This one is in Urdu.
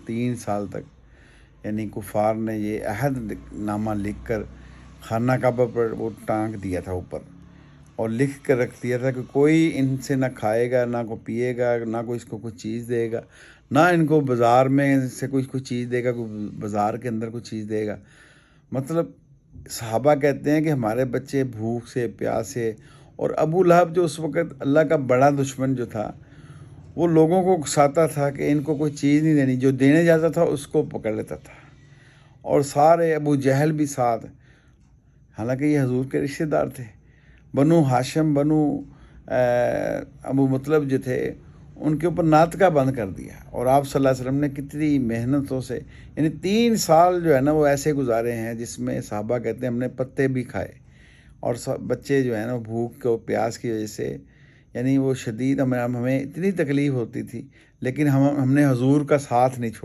3 سال تک یعنی کفار نے یہ عہد نامہ لکھ کر خانہ کعبہ پر وہ ٹانک دیا تھا اوپر، اور لکھ کر رکھ دیا تھا کہ کوئی ان سے نہ کھائے گا، نہ کوئی پیے گا، نہ کوئی اس کو کوئی چیز دے گا، نہ ان کو بازار میں سے کوئی چیز دے گا، کوئی بازار کے اندر کوئی چیز دے گا۔ مطلب صحابہ کہتے ہیں کہ ہمارے بچے بھوک سے، پیاس سے، اور ابو لہب جو اس وقت اللہ کا بڑا دشمن جو تھا، وہ لوگوں کو اکساتا تھا کہ ان کو کوئی چیز نہیں دینی، جو دینے جاتا تھا اس کو پکڑ لیتا تھا، اور سارے ابو جہل بھی ساتھ، حالانکہ یہ حضور کے رشتہ دار تھے۔ بنو ہاشم، بنو ابو مطلب جو تھے، ان کے اوپر ناطقہ بند کر دیا، اور آپ صلی اللہ علیہ وسلم نے کتنی محنتوں سے، یعنی 3 سال جو ہے نا وہ ایسے گزارے ہیں جس میں صحابہ کہتے ہیں ہم نے پتے بھی کھائے، اور بچے جو ہیں نا بھوک کو پیاس کی وجہ سے، یعنی وہ شدید ہمیں اتنی تکلیف ہوتی تھی، لیکن ہم نے حضور کا ساتھ نہیں چھوڑا۔